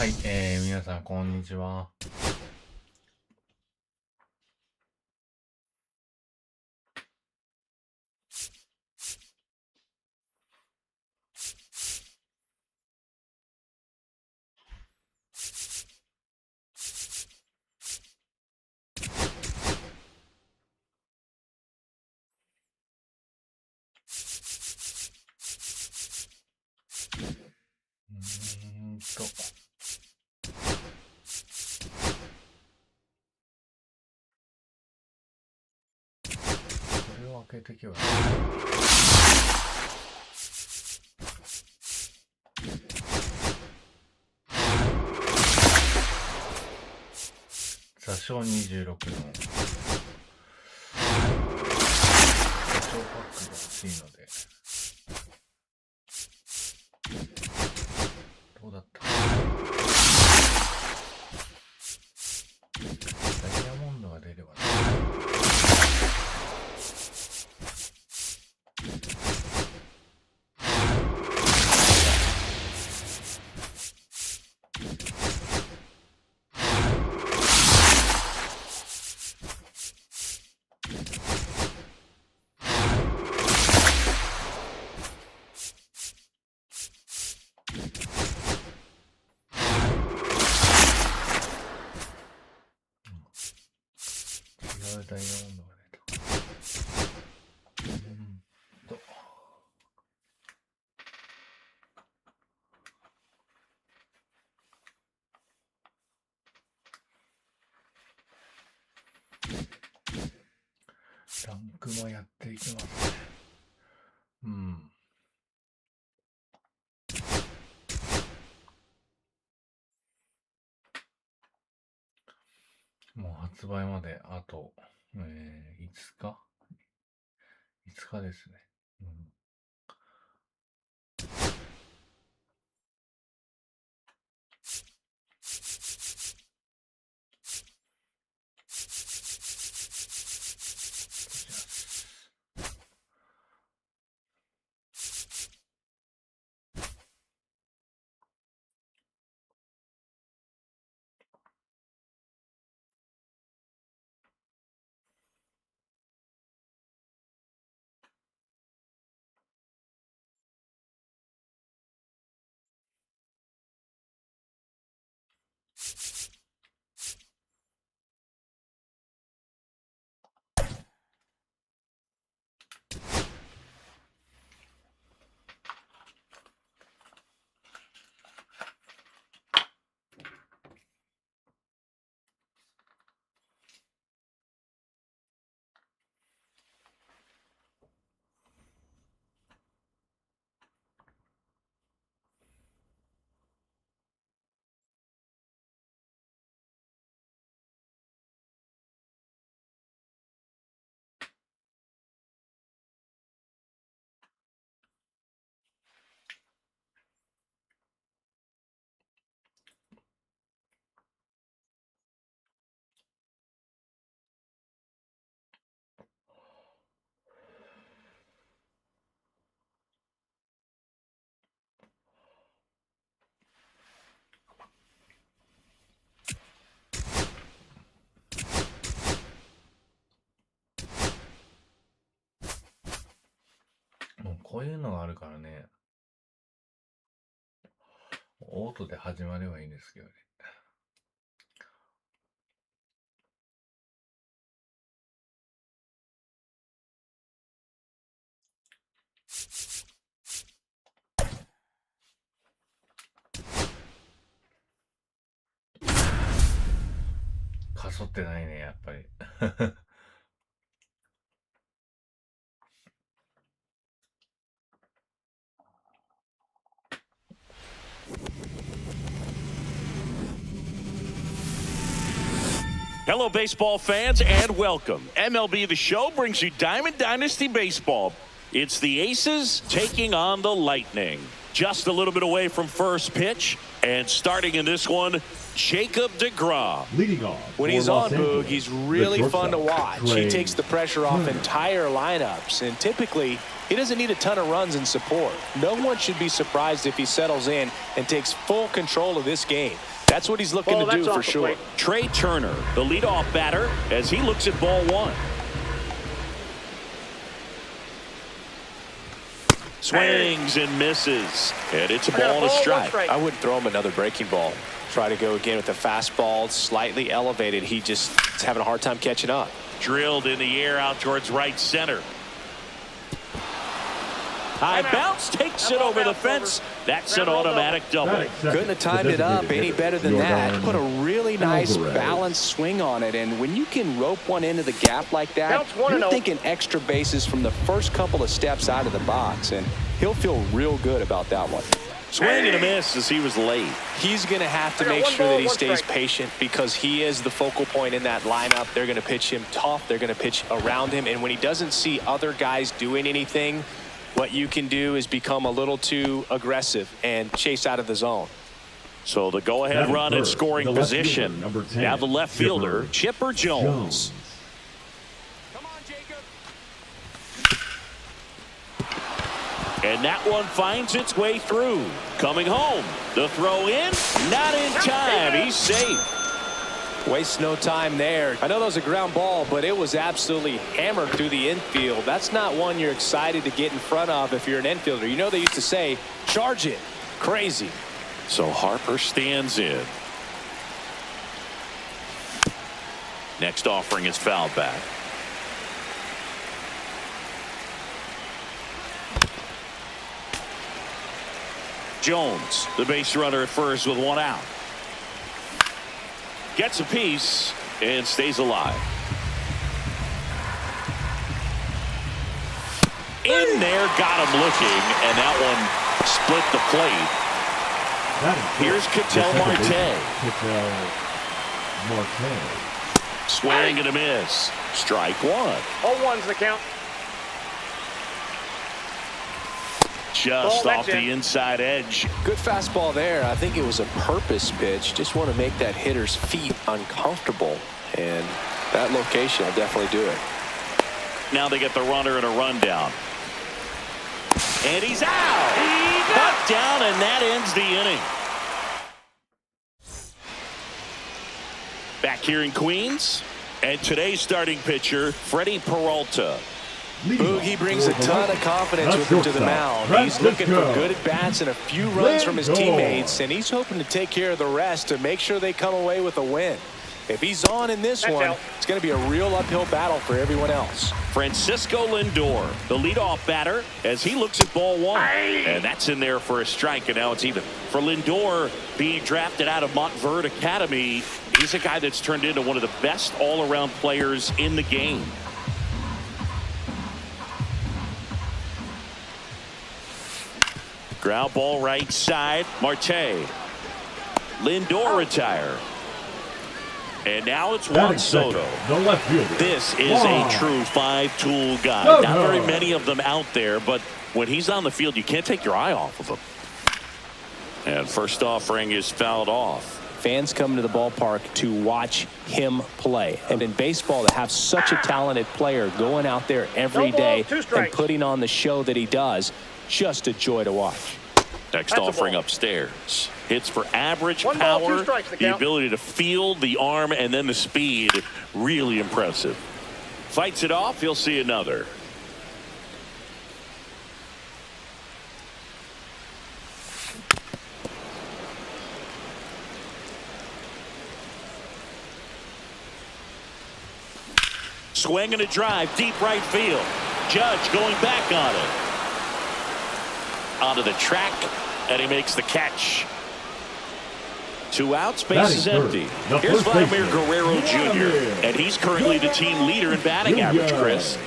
はい、皆さんこんにちは。これを開けていけばいい。座礁26の座礁パックが欲しいので、どうだった？ダイヤモンドが出ればね。ダイヤモンドが出た。ランクもやっていきますね。もう発売まであと、5日 ?5 日ですね。もうこういうのがあるからね、オートで始まればいいんですけどね。かそってないね、やっぱり。Hello, baseball fans, and welcome. MLB The Show brings you Diamond Dynasty Baseball. It's the Aces taking on the Lightning. Just a little bit away from first pitch, and starting in this one, Jacob deGrom. Leading off. When he's on, Boog, he's really fun to watch. He takes the pressure off entire lineups, and typically he doesn't need a ton of runs and support. No one should be surprised if he settles in and takes full control of this game. That's what he's looking to do for sure. Trey Turner, the leadoff batter, as he looks at ball one. Swings and misses, and it's a ball and a strike. I wouldn't throw him another breaking ball. Try to go again with the fastball, slightly elevated. He just is having a hard time catching up. Drilled in the air out towards right center. High bounce takes it over the fence. That's an automatic double. Couldn't have timed it up any better than that. Put a really nice balanced swing on it, and when you can rope one into the gap like that, you're thinking extra bases from the first couple of steps out of the box, and he'll feel real good about that one. Swing and a miss as he was late. He's going to have to make sure that he stays patient because he is the focal point in that lineup. They're going to pitch him tough. They're going to pitch around him, and when he doesn't see other guys doing anything, what you can do is become a little too aggressive and chase out of the zone. So the go-ahead run in scoring position. Now the left fielder, Chipper Jones. Come on, Jacob. And that one finds its way through. Coming home. The throw in. Not in time. He's safe. Waste no time there. I know that was a ground ball, but it was absolutely hammered through the infield. That's not one you're excited to get in front of if you're an infielder. You know they used to say, charge it. Crazy. So Harper stands in. Next offering is fouled back. Jones, the base runner at first with one out. Gets a piece and stays alive. In there, got him looking, and that one split the plate. Here's Ketel Marte. Swing and a miss. Strike one. 0-1's the count. Just off the inside edge. Good fastball there. I think it was a purpose pitch. Just want to make that hitter's feet uncomfortable. And that location will definitely do it. Now they get the runner and a rundown. And he's out. Cut down, and that ends the inning. Back here in Queens. And today's starting pitcher, Freddie Peralta. Boogie brings a ton of confidence with him to the mound. He's looking for good at-bats and a few runs from his teammates, and he's hoping to take care of the rest to make sure they come away with a win. If he's on in this one, it's going to be a real uphill battle for everyone else. Francisco Lindor, the leadoff batter, as he looks at ball one. And that's in there for a strike, and now it's even. For Lindor, being drafted out of Montverde Academy, he's a guy that's turned into one of the best all-around players in the game. Ground ball right side. Marte. Lindor retire. And now it's Juan Soto. This is a true five-tool guy. Not very many of them out there, but when he's on the field, you can't take your eye off of him. And first offering is fouled off. Fans come to the ballpark to watch him play. And in baseball, to have such a talented player going out there every day and putting on the show that he does, just a joy to watch. Next offering upstairs. Hits for average power, the ability to field, the arm, and then the speed. Really impressive. Fights it off. He'll see another. Swing and a drive, deep right field. Judge going back on it. Onto the track, and he makes the catch. 2 outs, base is empty. Here's Vladimir Guerrero Jr., and he's currently the team leader in batting average, Chris.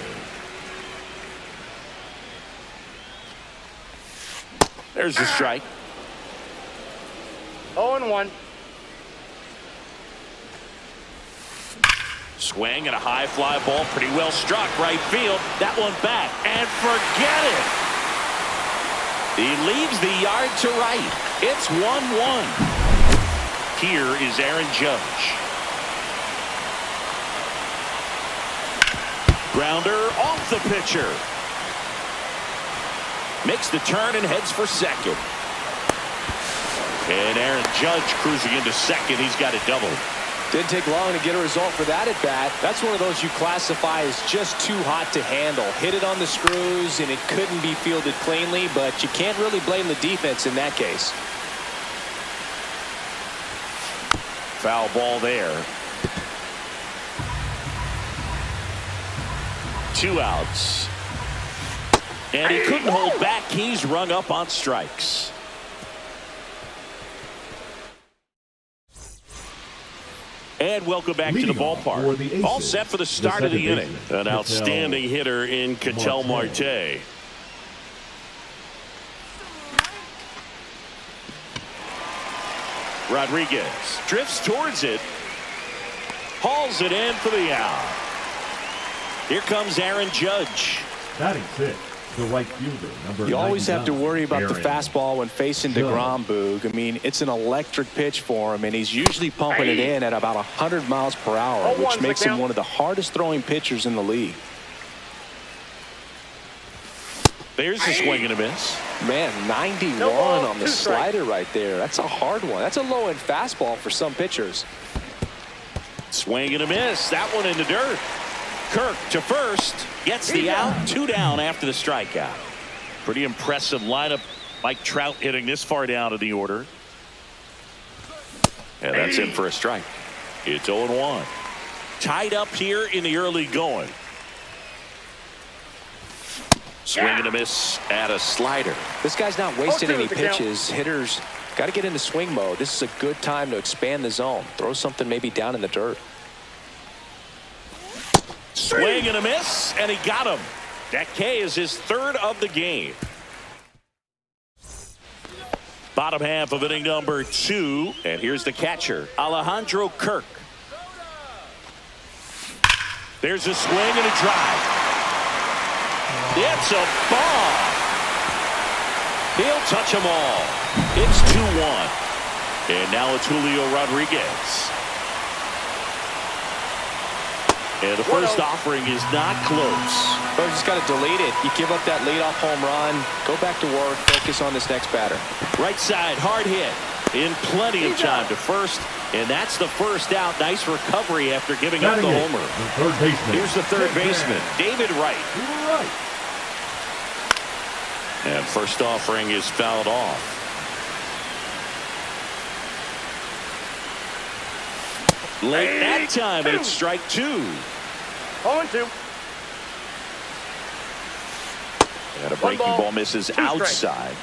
There's the strike. 0-1. Swing and a high fly ball, pretty well struck, right field. That one back, and forget it. He leaves the yard to right. It's 1-1. Here is Aaron Judge. Grounder off the pitcher. Makes the turn and heads for second. And Aaron Judge cruising into second. He's got a double. Didn't take long to get a result for that at bat. That's one of those you classify as just too hot to handle. Hit it on the screws and it couldn't be fielded cleanly, but you can't really blame the defense in that case. Foul ball there. 2 outs. And he couldn't hold back. He's rung up on strikes. And welcome back to the ballpark. All set for the start of the inning. An outstanding hitter in Ketel Marte. Rodriguez drifts towards it. Hauls it in for the out. Here comes Aaron Judge. Batting sixth, the right fielder, number You always have to worry about the Aaron fastball when facing DeGrom, Boog. I mean, it's an electric pitch for him, and he's usually pumping it in at about 100 miles per hour, which makes him one of the hardest throwing pitchers in the league. There's a swing and a miss. Man, 91 on the slider right there. That's a hard one. That's a low-end fastball for some pitchers. Swing and a miss. That one in the dirt. Kirk to first. Gets the out. 2 down after the strikeout. Pretty impressive lineup. Mike Trout hitting this far down in the order. And that's in for a strike. It's 0-1. Tied up here in the early going. Swing and a miss at a slider. This guy's not wasting any pitches. Hitters got to get into swing mode. This is a good time to expand the zone. Throw something maybe down in the dirt. Swing and a miss, and he got him. That K is his 3rd of the game. Bottom half of inning number 2, and here's the catcher, Alejandro Kirk. There's a swing and a drive. It's a ball. He'll touch them all. It's 2-1. And now it's Julio Rodriguez. And the first offering is not close. But you just got to delete it. You give up that leadoff home run. Go back to work. Focus on this next batter. Right side, hard hit. In plenty of time to first. And that's the first out. Nice recovery after giving up the homer. The third baseman. Here's the third baseman, David Wright. And first offering is fouled off. Late that time, and it's strike 2. 0-2. And a breaking ball misses outside.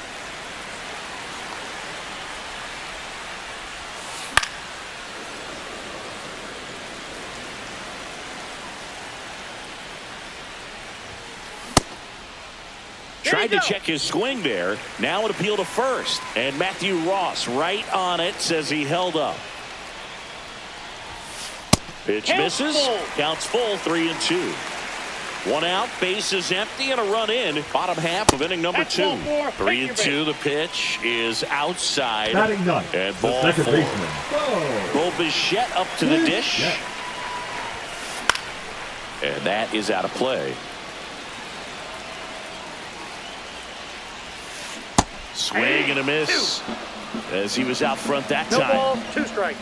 Tried to check his swing there. Now an appeal to first. And Matthew Ross right on it, says he held up. Pitch misses. Counts full, 3-2. 1 out, base is empty, and a run in. Bottom half of inning number 2. 3-2. The pitch is outside. Batting ninth, and the ball second 4. baseman. Bo Bichette up to the dish. Yeah. And that is out of play. Swing and a miss as he was out front that time. 2 strikes.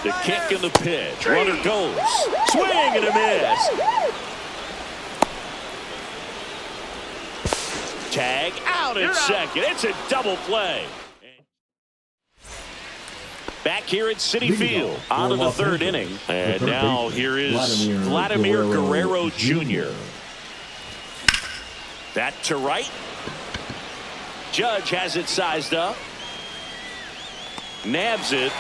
The kick and the pitch. Runner goes. Swing and a miss. Tag out at second. It's a double play. Back here at Citi Field. On to the 3rd inning. And now here is Vladimir Guerrero Jr. That to right. Judge has it sized up. Nabs it.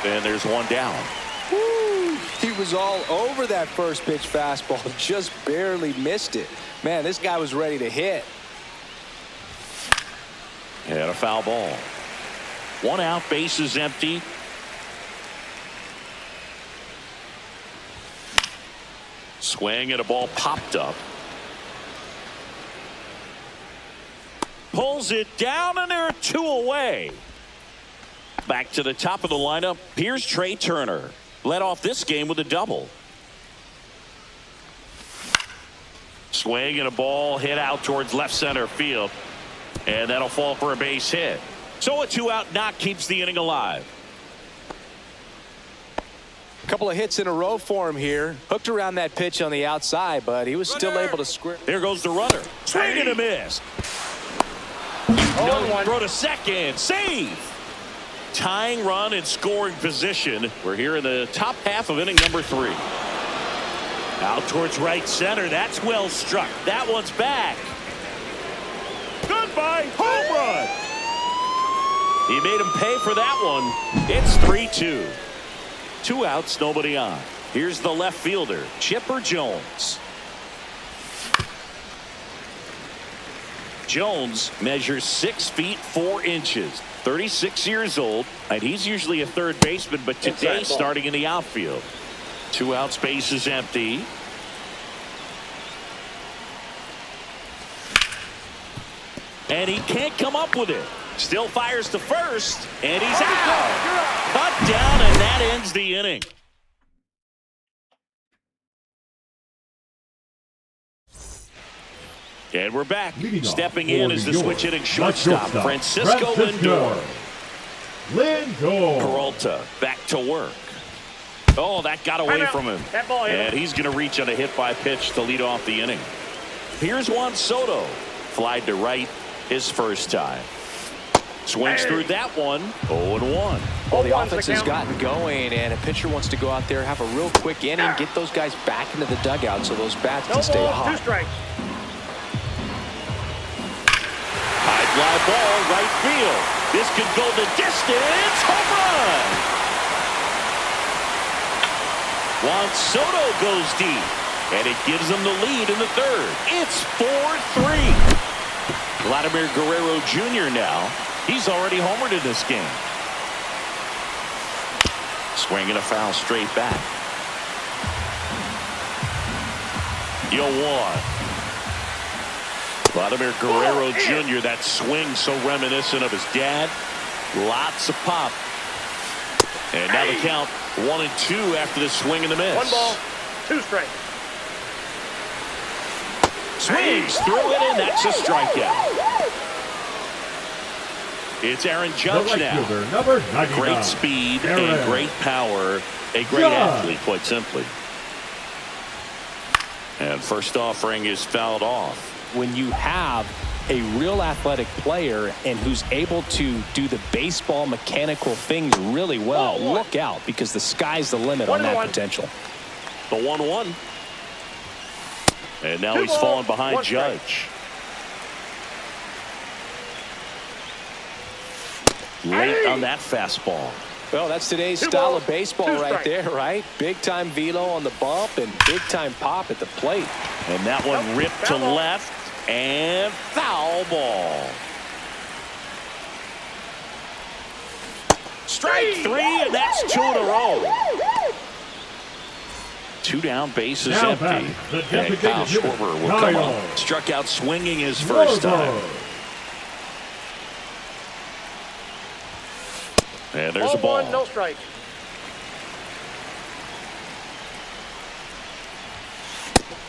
And there's 1 down. Woo! He was all over that first pitch fastball. Just barely missed it. Man, this guy was ready to hit. And a foul ball. 1 out, base is empty. Swing and a ball popped up. Pulls it down, and there are 2 away. Back to the top of the lineup. Here's Trey Turner. Led off this game with a double. Swing and a ball hit out towards left center field. And that'll fall for a base hit. So a 2-out knock keeps the inning alive. A couple of hits in a row for him here. Hooked around that pitch on the outside, but he was still able to square. There goes the runner. Swing and a miss. No throw to second. Save. Tying run in scoring position. We're here in the top half of inning number 3. Out towards right center. That's well struck. That one's back. Goodbye. Home run. He made him pay for that one. It's 3-2. 2 outs, nobody on. Here's the left fielder, Chipper Jones. Jones measures 6 feet 4 inches, 36 years old, and he's usually a third baseman, but today starting in the outfield. 2 out, space is empty. And he can't come up with it. Still fires to first, and he's out. Cut down, and that ends the inning. And we're back. Stepping in is the switch hitting shortstop, Francisco Lindor. Peralta back to work. Oh, that got away from him. And he's going to reach on a hit by pitch to lead off the inning. Here's Juan Soto. Flied to right his first time. Swings through that one. 0-1. Well, the offense has gotten going, and a pitcher wants to go out there, have a real quick inning, get those guys back into the dugout so those bats can stay hot. 2 strikes. High fly ball, right field. This could go the distance. Home run. Juan Soto goes deep, and it gives them the lead in the third. It's 4-3. Vladimir Guerrero Jr. now. He's already homered in this game. Swinging a foul straight back. 0-1. Vladimir Guerrero Jr. That swing so reminiscent of his dad. Lots of pop. And now the count 1-2 after the swing and the miss. 1 ball, 2 strikes. Swings through it, and that's a strikeout. It's Aaron Judge now. Number 99. Great speed Aaron. and great power. A great athlete, quite simply. And first offering is fouled off. When you have a real athletic player and who's able to do the baseball mechanical things really well, look out, because the sky's the limit on that potential. The 1-1. And now he's fallen behind Judge. Late on that fastball. Well, that's today's style of baseball right there, right? Big-time velo on the bump and big-time pop at the plate. And that one ripped to left and foul ball. Strike 3, and that's 2 in a row. 2 down, bases Now empty. and Kyle Schwarber will come up. Struck out swinging his first time. And there's a ball. 1, no strike.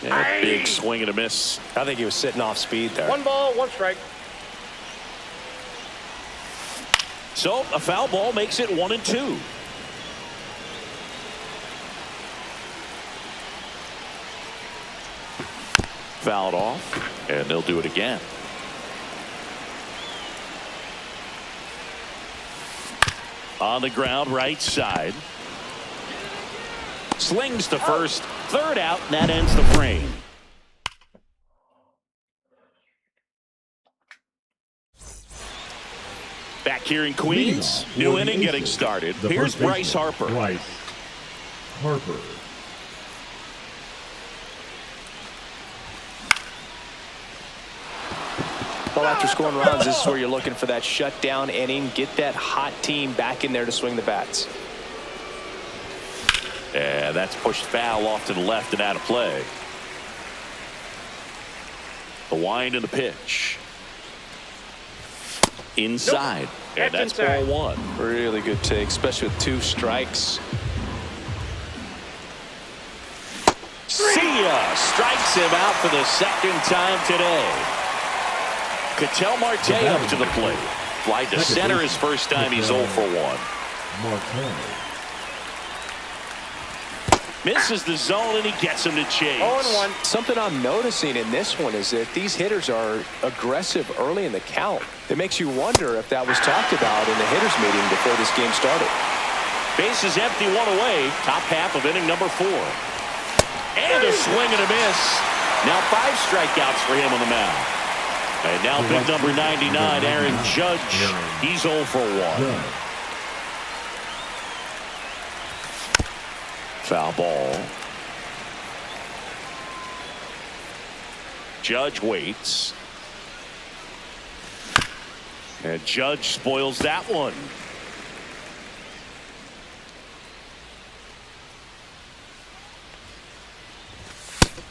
And a big swing and a miss. I think he was sitting off speed there. 1 ball, 1 strike. So a foul ball makes it 1-2. Fouled off, and they'll do it again. On the ground, right side. Slings to first, 3rd out, and that ends the frame. Back here in Queens, new inning getting started. Here's Bryce Harper. Bryce Harper. Well, after scoring runs, this is where you're looking for that shutdown inning. Get that hot team back in there to swing the bats. Yeah, that's pushed foul off to the left and out of play. The wind and the pitch. Inside. And that's ball one. Really good take, especially with 2 strikes. See ya! Strikes him out for the second time today. Ketel Marte up to the plate. Fly to center his first time. He's 0 for 1. Marte. Misses the zone, and he gets him to chase. 0-1. Something I'm noticing in this one is that these hitters are aggressive early in the count. It makes you wonder if that was talked about in the hitters meeting before this game started. Bases empty, 1 away. Top half of inning number 4. And a swing and a miss. Now 5 strikeouts for him on the mound. And now big number 99, Aaron Judge. He's 0 for 1. Foul ball. Judge waits. And Judge spoils that one.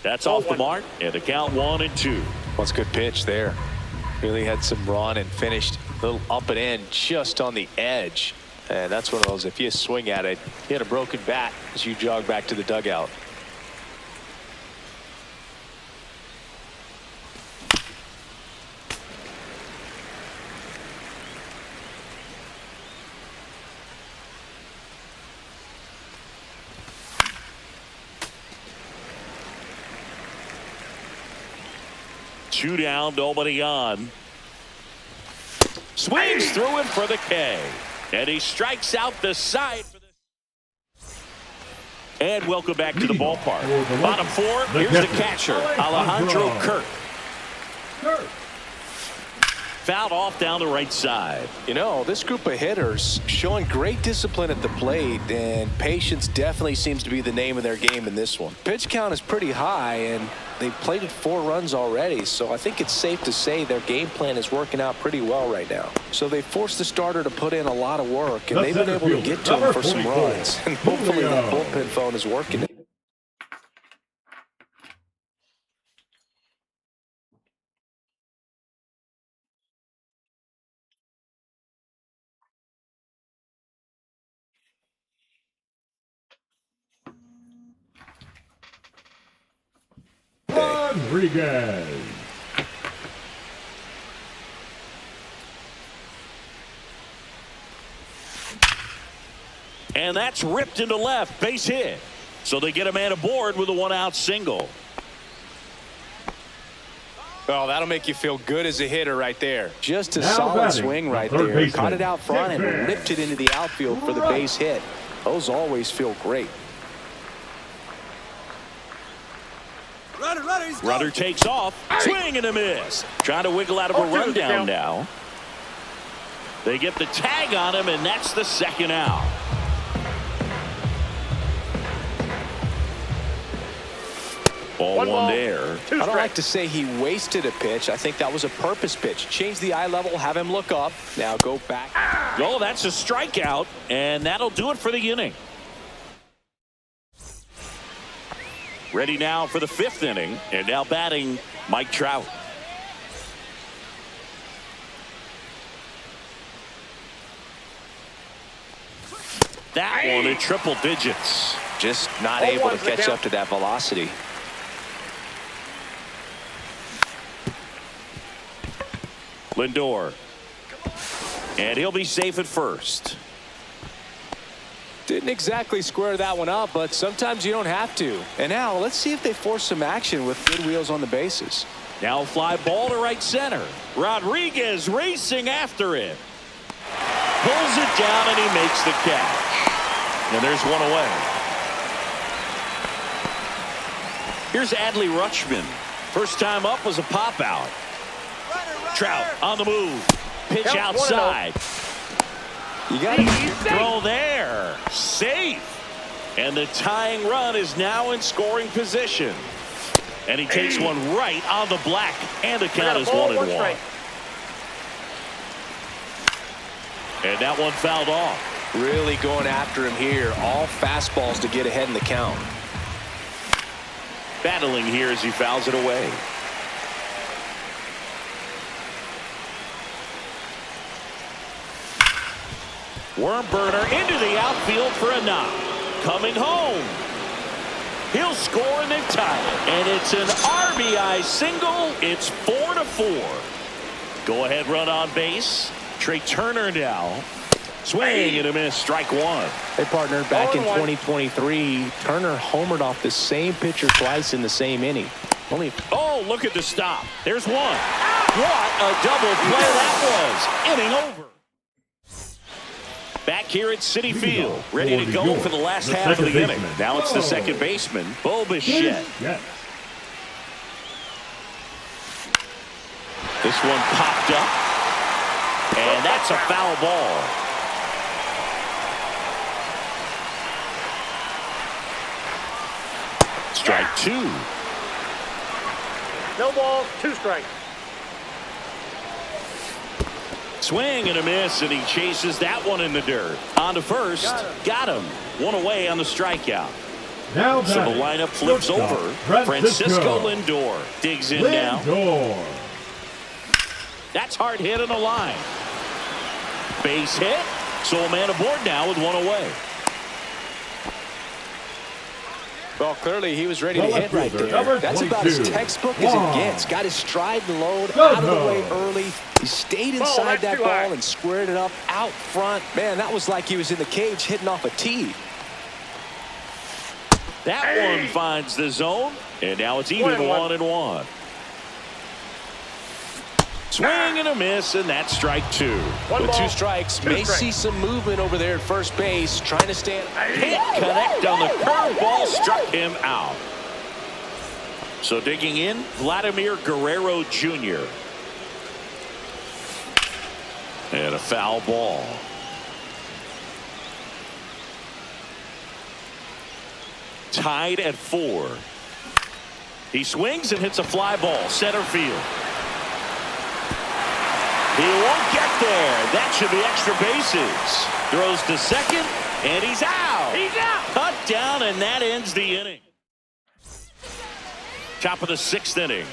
That's off the mark, and the count 1-2. Well, it's a good pitch there. Really had some run and finished a little up and in just on the edge. And that's one of those, if you swing at it, you had a broken bat as you jog back to the dugout. Two down, nobody on. Swings through him for the K. And he strikes out the side. And welcome back to the ballpark. Bottom 4, here's the catcher, Alejandro Kirk. Fouled off down the right side. You know, this group of hitters showing great discipline at the plate, and patience definitely seems to be the name of their game in this one. Pitch count is pretty high, and they've plated 4 runs already, so I think it's safe to say their game plan is working out pretty well right now. So they forced the starter to put in a lot of work, and they've been able to get to him for some runs. And hopefully that bullpen phone is working. Rodriguez. And that's ripped into left, base hit. So they get a man aboard with a 1-out single. Oh, that'll make you feel good as a hitter right there. Just a Now solid batting, swing right the third there. baseman, Caught it out front and Dickman. ripped it into the outfield for the base hit. Those always feel great. Runner takes off. Swing and a miss. Trying to wiggle out of a rundown now. They get the tag on him, and that's the second out. Ball 1 there. I don't like to say he wasted a pitch. I think that was a purpose pitch. Change the eye level, have him look up. Now go back. Oh, that's a strikeout, and that'll do it for the inning. Ready now for the 5th inning, and now batting Mike Trout. That one in triple digits. Just not able to catch up to that velocity. Lindor. And he'll be safe at first. Didn't exactly square that one up, but sometimes you don't have to. And now let's see if they force some action with good wheels on the bases. Now a fly ball to right center. Rodriguez racing after it. Pulls it down and he makes the catch. And there's one away. Here's Adley Rutschman. First time up was a pop out. Trout on the move. Pitch outside. You got to Throw there. Safe. And the tying run is now in scoring position. And he takes one right on the black. And the count is 1-1. And that one fouled off. really going after him here. All fastballs to get ahead in the count. Battling here as he fouls it away. Worm burner into the outfield for a knock. Coming home. He'll score and they've tied it. And it's an RBI single. It's 4-4. Go ahead run on base. Trey Turner now. Swing and a miss. Strike one. Hey, partner, back in 2023, Turner homered off the same pitcher twice in the same inning. Oh, look at the stop. There's one. What a double play that was. Inning over. Back here at Citi Field, ready to go for the last half of the inning. Now it's the second baseman, Bo Bichette. This one popped up, and that's a foul ball. Strike two. No ball, 2 strikes. Swing and a miss, and he chases that one in the dirt. On to first. Got him. One away on the strikeout. Now so the lineup flips over. Francisco Lindor digs in now. That's hard hit on the line. Base hit. So a man aboard now with one away. Well, clearly he was ready to hit right there. That's about as textbook as it gets. Got his stride and load out of the way early. He stayed inside that ball and squared it up out front. Man, that was like he was in the cage hitting off a tee. That one finds the zone, and now it's even 1-1. Swing and a miss, and that's strike two. With 2 strikes, may see some movement over there at first base, trying to stand. Can't connect on the curveball, struck him out. So digging in, Vladimir Guerrero Jr. And a foul ball. Tied at 4. He swings and hits a fly ball, center field. He won't get there. That should be extra bases. Throws to second, and he's out. He's out. Cut down, and that ends the inning. Top of the 6th inning.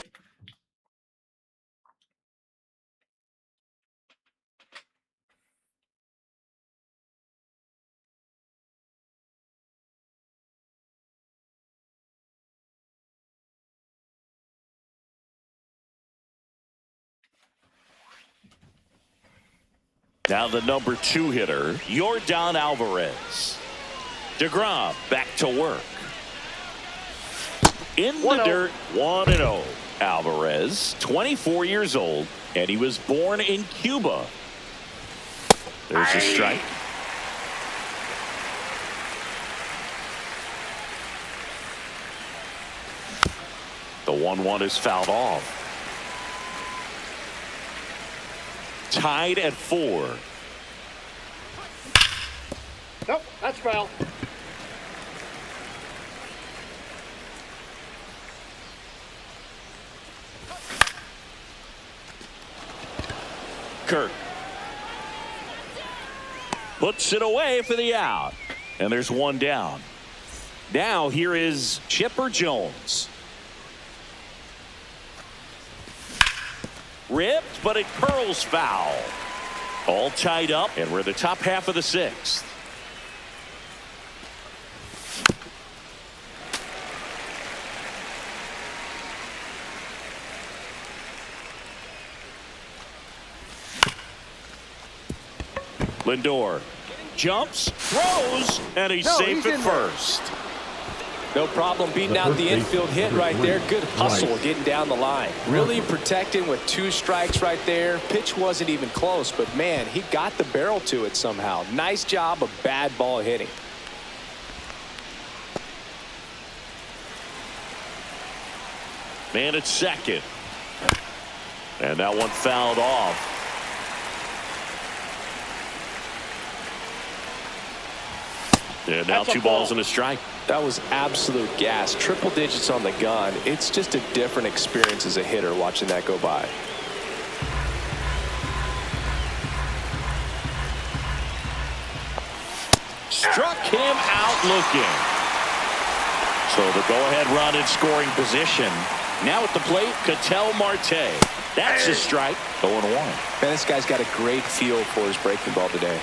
Now the number 2 hitter, Yordan Alvarez. DeGrom back to work. In the dirt, 1-0. Alvarez, 24 years old, and he was born in Cuba. There's a strike. The 1-1 is fouled off. Tied at 4. Nope, that's foul. Kirk puts it away for the out, and there's one down. Now here is Chipper Jones. Ripped, but it curls foul. All tied up, and we're the top half of the 6th. Lindor jumps, throws, and he's safe at first. No problem beating out the infield hit right there. Good hustle getting down the line. Really protecting with 2 strikes right there. Pitch wasn't even close, but man, he got the barrel to it somehow. Nice job of bad ball hitting. Man at second. And that one fouled off. And now 2 balls and a strike. That was absolute gas. Triple digits on the gun. It's just a different experience as a hitter watching that go by. Struck him out looking. So the go-ahead run in scoring position. Now at the plate, Ketel Marte. That's a strike. 0-1. Man, this guy's got a great feel for his breaking ball today.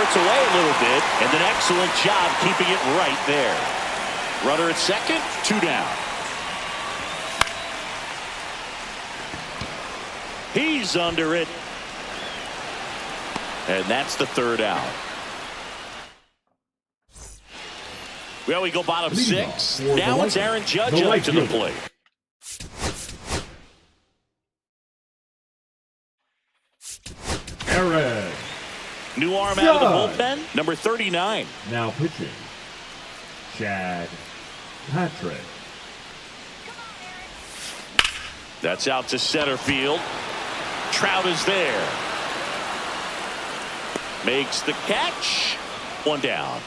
Supports away a little bit, and an excellent job keeping it right there. Runner at second, 2 down. He's under it. And that's the 3rd out. Well, we go bottom 6. Now it's Aaron Judge up to the plate. Aaron. New arm out of the bullpen, number 39. Now pitching, Chad Patrick. That's out to center field. Trout is there. Makes the catch. 1 down.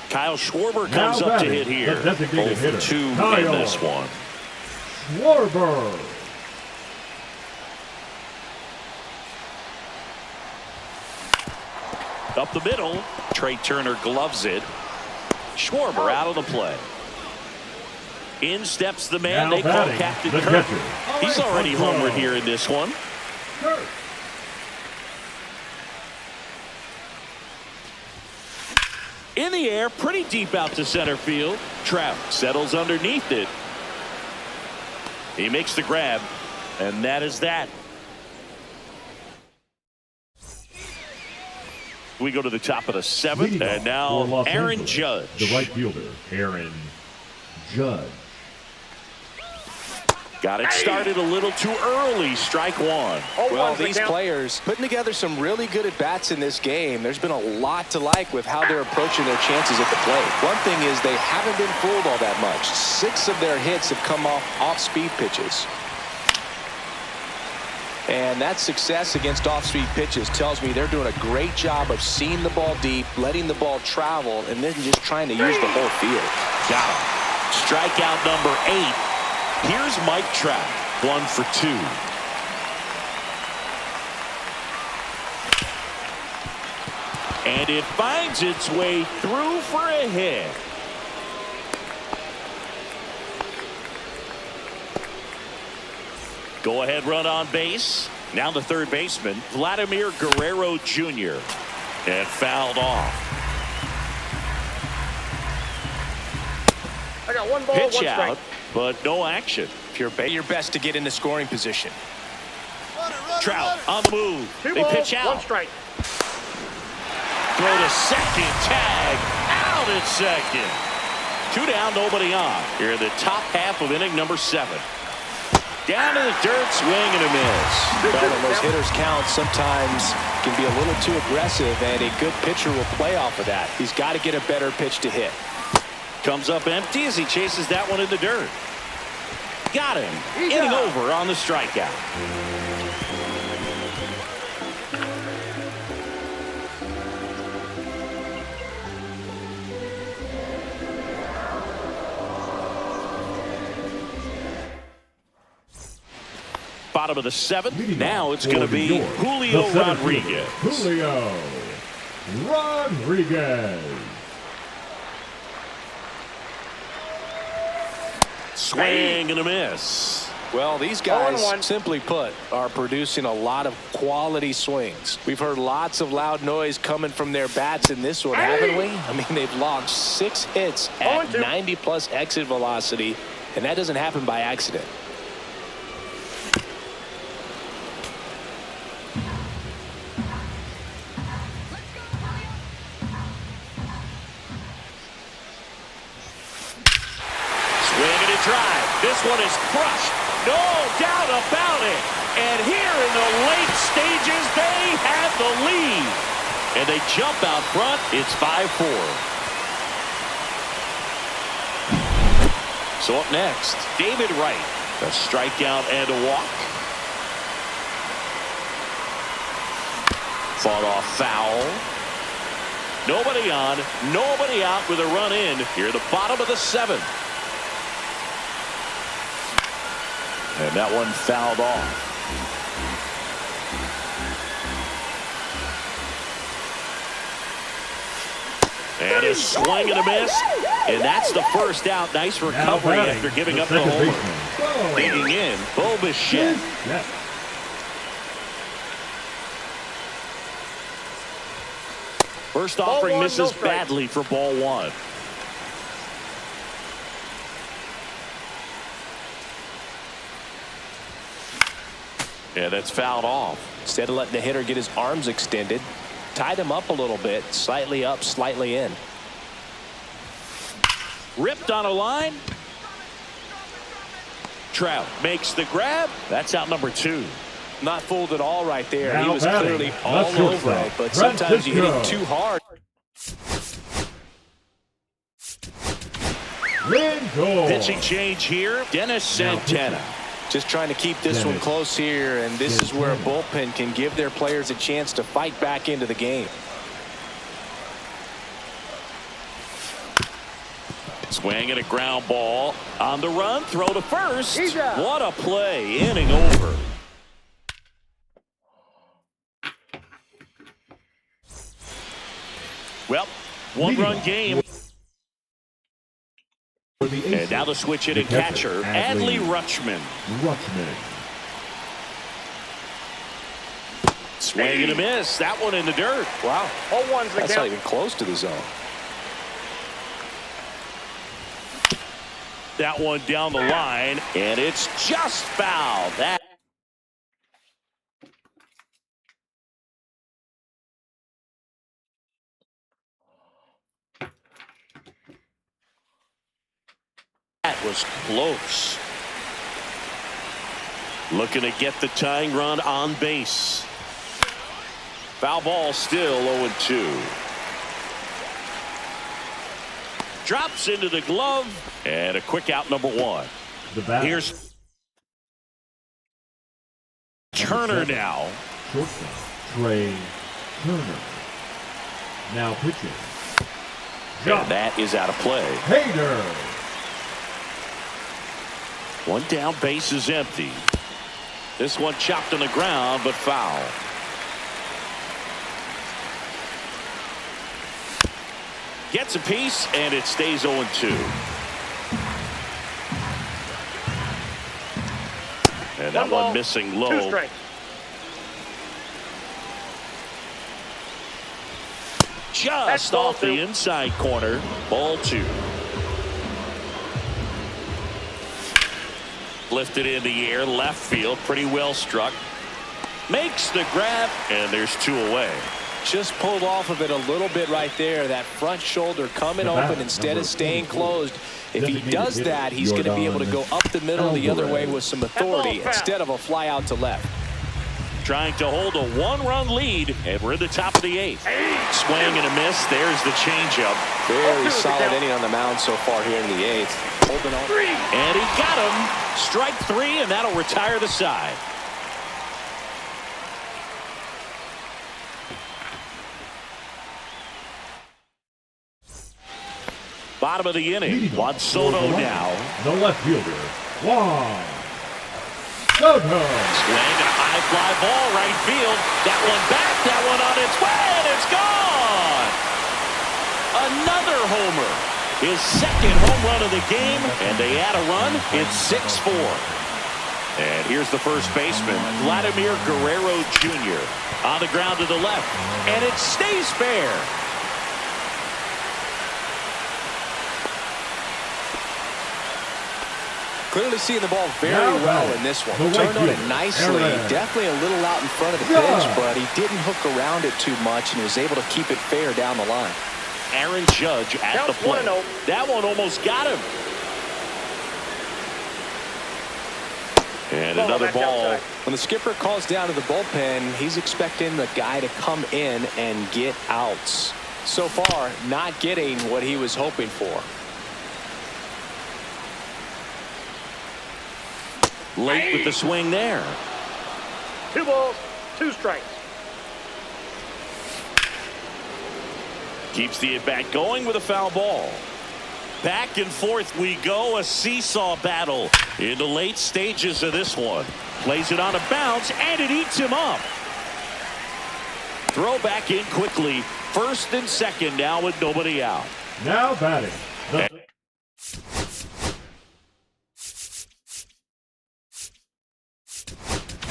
Kyle Schwarber comes up to hit here. 0-2 in this one. Schwarber. Up the middle. Trey Turner gloves it. Schwarber out of the play. In steps the man they call Captain Kirk. He's already homered here in this one. In the air, pretty deep out to center field. Trout settles underneath it. He makes the grab, and that is that. We go to the top of the 7th, and now Aaron Judge. The right fielder, Aaron Judge. Got it started a little too early. Strike 1. Well, these players putting together some really good at-bats in this game. There's been a lot to like with how they're approaching their chances at the plate. One thing is they haven't been fooled all that much. 6 of their hits have come off-speed pitches. And that success against off-speed pitches tells me they're doing a great job of seeing the ball deep, letting the ball travel, and then just trying to use the whole field. Got him. Strikeout number 8. Here's Mike Trout, 1 for 2. And it finds its way through for a hit. Go ahead run on base. Now the third baseman, Vladimir Guerrero Jr. And fouled off. I got 1 ball, Pitch 1 strike. out, but no action. You're your best to get into scoring position. Trout on the move. 2 They balls, pitch out. 1 strike. Throw to second. Tag. Out at second. 2 down, nobody on. Here in the top half of inning number 7. Down to the dirt, swing and a miss. Well, when those hitters count, sometimes can be a little too aggressive, and a good pitcher will play off of that. He's got to get a better pitch to hit. Comes up empty as he chases that one in the dirt. Got him. Inning over on the strikeout. Bottom of the 7th. Now it's going to be Julio Rodriguez. Julio Rodriguez. Swing and a miss. Well, these guys, simply put, are producing a lot of quality swings. We've heard lots of loud noise coming from their bats in this one, haven't we? I mean, they've logged 6 hits at 90-plus exit velocity, and that doesn't happen by accident. This one is crushed. No doubt about it. And here in the late stages, they have the lead. And they jump out front. It's 5-4. So up next, David Wright. A strikeout and a walk. Fought off foul. Nobody on, nobody out with a run in. Here at the bottom of the 7th. And that one fouled off. And a swing and a miss. And that's the first out. Nice recovery after giving up the homer. Digging in, Bo Bichette. First Ball offering one, misses no strike. badly for ball one. Yeah, that's fouled off. Instead of letting the hitter get his arms extended, tied him up a little bit, slightly up, slightly in. Ripped on a line. Trout makes the grab. That's out number 2. Not fooled at all right there. Now He was batting, clearly the all over shortstop, it, but sometimes you hit him Francisco. too hard. Lindor. Pitching change here. Dennis Santana. Just trying to keep this one close here, and this is where a bullpen can give their players a chance to fight back into the game. Swing and a ground ball. On the run. Throw to first. He's out. What a play. Inning over. Well, one-run game. For the And aces, now the switch hitting the catcher, catcher, Adley Rutschman. Rutschman. Swing and a miss. That one in the dirt. Wow. 0-1's the That's not count. even close to the zone. That one down the line, and it's just foul. That was close. Looking to get the tying run on base. Foul ball, still 0-2. Drops into the glove, and a quick out, number 1. The batter. Here's Turner now. Shortstop, Trey Turner. Now pitching. And that is out of play. Hader. One down, base is empty. This one chopped on the ground, but foul. Gets a piece, and it stays 0-2. And that one missing 2 low. strikes. Just ball off the 2. inside corner. Ball 2. Lifted in the air, left field, pretty well struck. Makes the grab, and there's 2 away. Just pulled off of it a little bit right there. That front shoulder coming open instead of staying closed. If he does that, he's going to be able to go up the middle the other way with some authority instead of a fly out to left. Trying to hold a 1-run lead, and we're in the top of the 8th. Swing and a miss. There's the changeup. Very solid inning on the mound so far here in the 8th. Holding on. And he got him. Strike 3, and that'll retire the side. Bottom of the inning. Juan Soto now. The left fielder, Juan Soto. Swing and a high fly ball right field. That one back. That one on its way, and it's gone. Another homer. His second home run of the game, and they add a run. It's 6-4. And here's the first baseman, Vladimir Guerrero Jr. on the ground to the left, and it stays fair. Clearly seeing the ball very Now well batting, in this one. the right Turned on it fielder, nicely. Aaron. Definitely a little out in front of the Yeah. pitch, but he didn't hook around it too much and was able to keep it fair down the line. Aaron Judge at Counts the plate. 1-0. That one almost got him. And another back ball. outside. When the skipper calls down to the bullpen, he's expecting the guy to come in and get outs. So far, not getting what he was hoping for. Late with the swing there. 2 balls, 2 strikes. Keeps the at-bat going with a foul ball. Back and forth we go, a seesaw battle in the late stages of this one. Plays it on a bounce, and it eats him up. Throw back in quickly. First and second now with nobody out. Now batting, the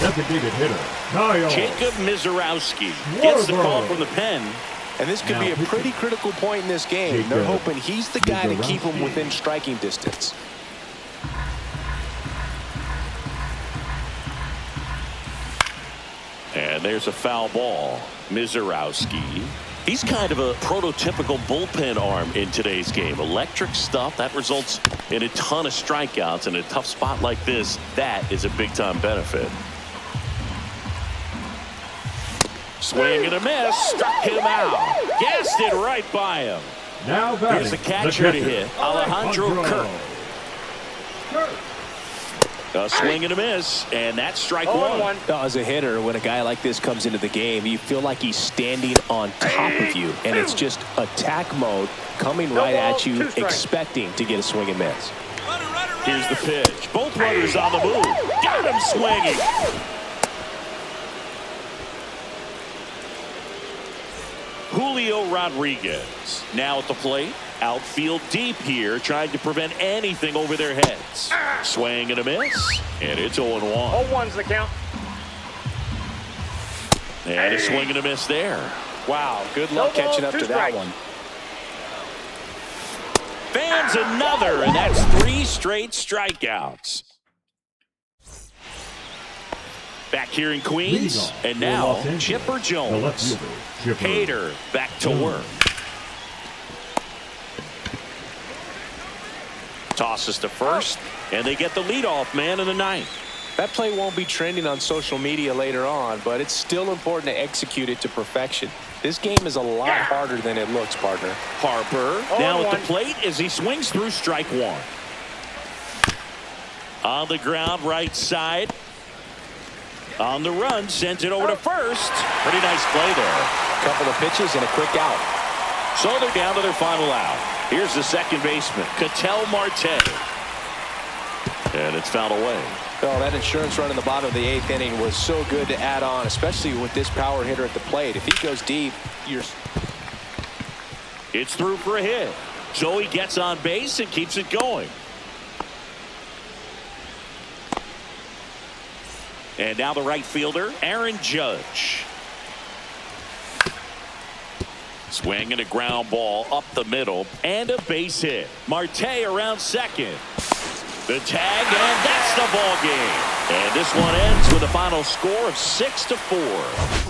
designated hitter, Kyle Jacob Mizorowski gets the call from the pen. And this could be a pretty critical point in this game. They're hoping he's the guy to keep them within striking distance. And there's a foul ball. Mizorowski. He's kind of a prototypical bullpen arm in today's game. Electric stuff that results in a ton of strikeouts. In a tough spot like this, that is a big-time benefit. Swing and a miss. Struck him out. Gassed it right by him. Now here's the catcher to hit. Alejandro Kirk. A swing and a miss, and that's strike one. As a hitter, when a guy like this comes into the game, you feel like he's standing on top of you, and it's just attack mode coming right at you, expecting to get a swing and miss. Here's the pitch. Both runners on the move. Got him swinging. Julio Rodriguez now at the plate. Outfield deep here, trying to prevent anything over their heads. Swing and a miss, and it's 0-1. 0-1's the count. And a swing and a miss there. Wow, good luck catching up to that one. Fans another, and that's 3 straight strikeouts. Back here in Queens, and now Chipper Jones. Hader back to work. Tosses to first, and they get the leadoff man in the ninth. That play won't be trending on social media later on, but it's still important to execute it to perfection. This game is a lot harder than it looks, partner. Harper now at the plate as he swings through strike one. On the ground, right side. On the run, sends it over to first. Pretty nice play there. Couple of pitches and a quick out. So they're down to their final out. Here's the second baseman, Ketel Marte. And it's fouled away. Oh, that insurance run in the bottom of the 8th inning was so good to add on, especially with this power hitter at the plate. If he goes deep, it's through for a hit. So he gets on base and keeps it going. And now the right fielder, Aaron Judge. Swing and a ground ball up the middle and a base hit. Marte around second. The tag, and that's the ball game. And this one ends with a final score of 6-4.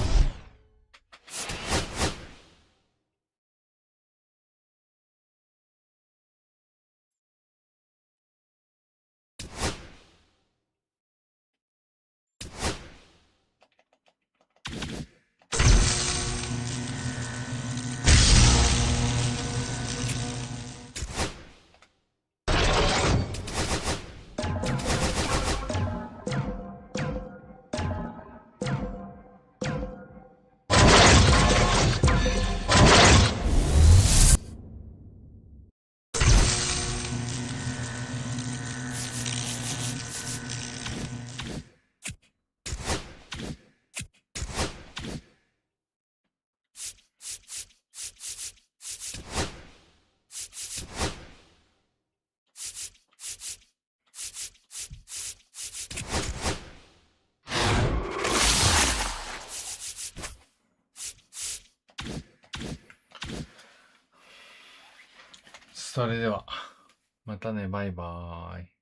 それでは、またね、バイバーイ。